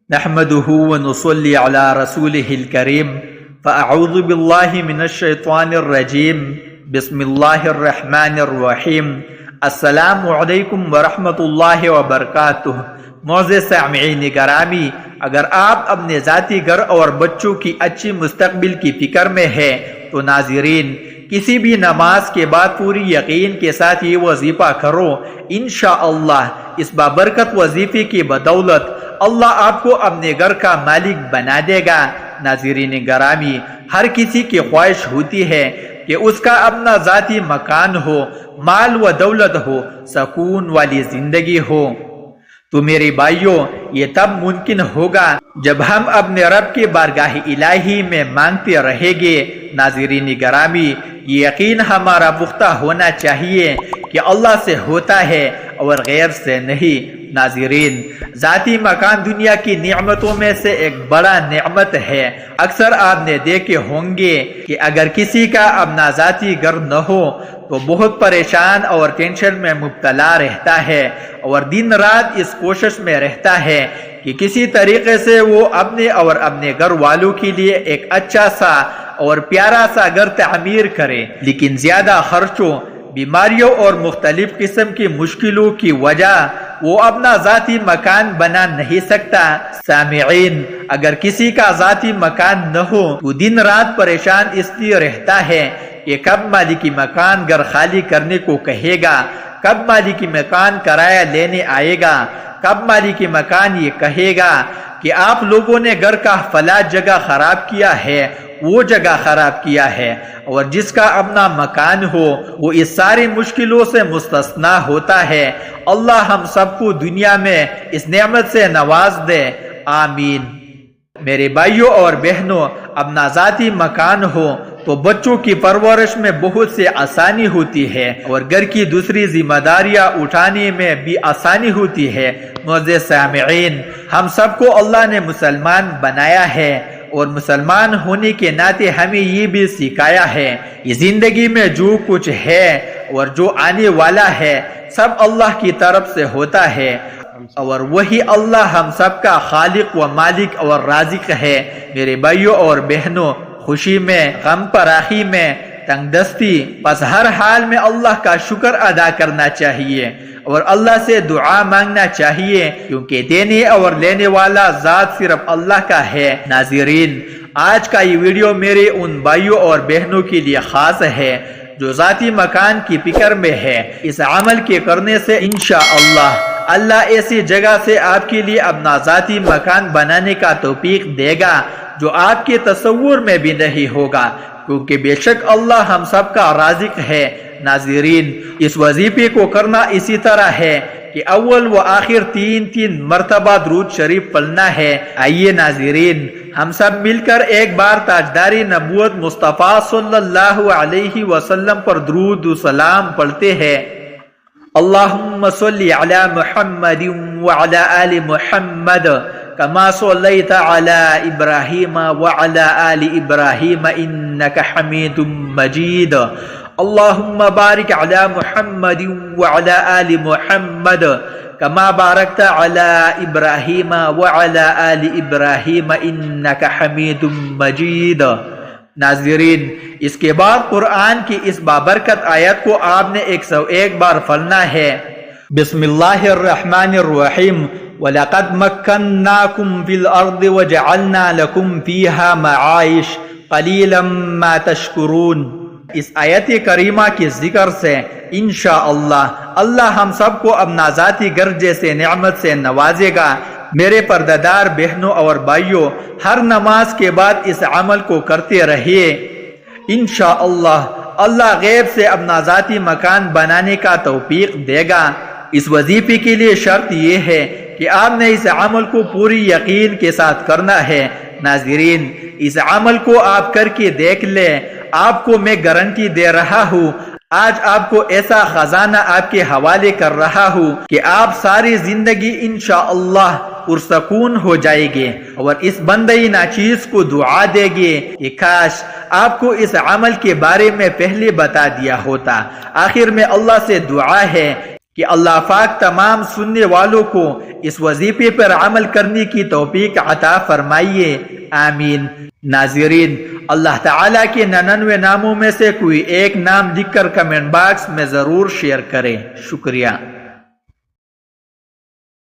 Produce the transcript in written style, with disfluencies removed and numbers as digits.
نحمده ونصلي على رسوله الكريم فأعوذ بالله من الشيطان الرجيم بسم الله الرحمن الرحيم السلام علیکم ورحمۃ اللہ وبرکاتہ۔ معزز سامعین گرامی، اگر آپ اپنے ذاتی گھر اور بچوں کی اچھی مستقبل کی فکر میں ہے تو ناظرین، کسی بھی نماز کے بعد پوری یقین کے ساتھ یہ وظیفہ کرو۔ انشاءاللہ اس بابرکت وظیفے کی بدولت اللہ آپ کو اپنے گھر کا مالک بنا دے گا۔ ناظرین گرامی، ہر کسی کی خواہش ہوتی ہے کہ اس کا اپنا ذاتی مکان ہو، مال و دولت ہو، سکون والی زندگی ہو۔ تو میرے بھائیوں، یہ تب ممکن ہوگا جب ہم اپنے رب کی بارگاہ الہی میں مانگتے رہیں گے۔ ناظرین گرامی، یہ یقین ہمارا پختہ ہونا چاہیے کہ اللہ سے ہوتا ہے اور غیر سے نہیں۔ ناظرین، ذاتی مکان دنیا کی نعمتوں میں سے ایک بڑا نعمت ہے۔ اکثر آپ نے دیکھے ہوں گے کہ اگر کسی کا اپنا ذاتی گھر نہ ہو تو بہت پریشان اور ٹینشن میں مبتلا رہتا ہے اور دن رات اس کوشش میں رہتا ہے کہ کسی طریقے سے وہ اپنے اور اپنے گھر والوں کے لیے ایک اچھا سا اور پیارا سا گھر تعمیر کرے، لیکن زیادہ خرچوں، بیماریوں اور مختلف قسم کی مشکلوں کی وجہ وہ اپنا ذاتی مکان بنا نہیں سکتا۔ سامعین، اگر کسی کا ذاتی مکان نہ ہو تو دن رات پریشان اس لیے رہتا ہے کہ کب مالکی مکان گھر خالی کرنے کو کہے گا، کب مالکی مکان کرایہ لینے آئے گا، کب مالکی مکان یہ کہے گا کہ آپ لوگوں نے گھر کا فلاں جگہ خراب کیا ہے، وہ جگہ خراب کیا ہے، اور جس کا اپنا مکان ہو وہ اس ساری مشکلوں سے مستثنا ہوتا ہے۔ اللہ ہم سب کو دنیا میں اس نعمت سے نواز دے، آمین۔ میرے بھائیوں اور بہنوں، اپنا ذاتی مکان ہو تو بچوں کی پرورش میں بہت سے آسانی ہوتی ہے اور گھر کی دوسری ذمہ داریاں اٹھانے میں بھی آسانی ہوتی ہے۔ معزز سامعین، ہم سب کو اللہ نے مسلمان بنایا ہے اور مسلمان ہونے کے ناطے ہمیں یہ بھی سکھایا ہے کہ زندگی میں جو کچھ ہے اور جو آنے والا ہے سب اللہ کی طرف سے ہوتا ہے، اور وہی اللہ ہم سب کا خالق و مالک اور رازق ہے۔ میرے بھائیوں اور بہنوں، خوشی میں، غم پراخی میں، تنگ دستی، بس ہر حال میں اللہ کا شکر ادا کرنا چاہیے اور اللہ سے دعا مانگنا چاہیے، کیونکہ دینے اور لینے والا ذات صرف اللہ کا ہے۔ ناظرین، آج کا یہ ویڈیو میرے ان بھائیوں اور بہنوں کے لیے خاص ہے جو ذاتی مکان کی فکر میں ہے۔ اس عمل کے کرنے سے انشاءاللہ اللہ ایسی جگہ سے آپ کے لیے اپنا ذاتی مکان بنانے کا توفیق دے گا جو آپ کے تصور میں بھی نہیں ہوگا، کیونکہ بے شک اللہ ہم سب کا رازق ہے۔ ناظرین، اس وظیفے کو کرنا اسی طرح ہے کہ اول و آخر تین مرتبہ درود شریف پڑھنا ہے۔ آئیے ناظرین، ہم سب مل کر ایک بار تاجداری نبوت مصطفیٰ صلی اللہ علیہ وسلم پر درود و سلام پڑھتے ہیں۔ اللہم صلی علی محمد وعلی آل محمد کما صلیت علی ابراہیم وعلی آل ابراہیم انک حمید مجید۔ اللہم بارک علی محمد وعلی آل محمد کما بارکت علی ابراہیم وعلی آل ابراہیم انک حمید مجید۔ ناظرین، اس کے بعد قرآن کی اس بابرکت آیت کو آپ نے 101 بار پڑھنا ہے۔ بسم اللہ الرحمن الرحیم، وَلَقَدْ مَكَّنَّاكُمْ فِي الْأَرْضِ وَجَعَلْنَا لَكُمْ فِيهَا مَعَائِشَ قَلِيلًا مَا تَشْكُرُونَ۔ اس آیت کریمہ کے ذکر سے انشاءاللہ اللہ ہم سب کو اپنا ذاتی گھر جیسے نعمت سے نوازے گا۔ میرے پردادار بہنوں اور بھائیوں، ہر نماز کے بعد اس عمل کو کرتے رہیے۔ انشاءاللہ اللہ غیب سے اپنا ذاتی مکان بنانے کا توفیق دے گا۔ اس وظیفے کے لیے شرط یہ ہے کہ آپ نے اس عمل کو پوری یقین کے ساتھ کرنا ہے۔ ناظرین، اس عمل کو آپ کر کے دیکھ لیں، آپ کو میں گارنٹی دے رہا ہوں، آج آپ کو ایسا خزانہ آپ کے حوالے کر رہا ہوں کہ آپ ساری زندگی انشاءاللہ پرسکون ہو جائے گے اور اس بندے ناچیز کو دعا دے گے کہ کاش آپ کو اس عمل کے بارے میں پہلے بتا دیا ہوتا۔ آخر میں اللہ سے دعا ہے کہ اللہ پاک تمام سننے والوں کو اس وظیفے پر عمل کرنے کی توفیق عطا فرمائیے، آمین۔ ناظرین، اللہ تعالیٰ کے 99 ناموں میں سے کوئی ایک نام لکھ کر کمنٹ باکس میں ضرور شیئر کریں۔ شکریہ۔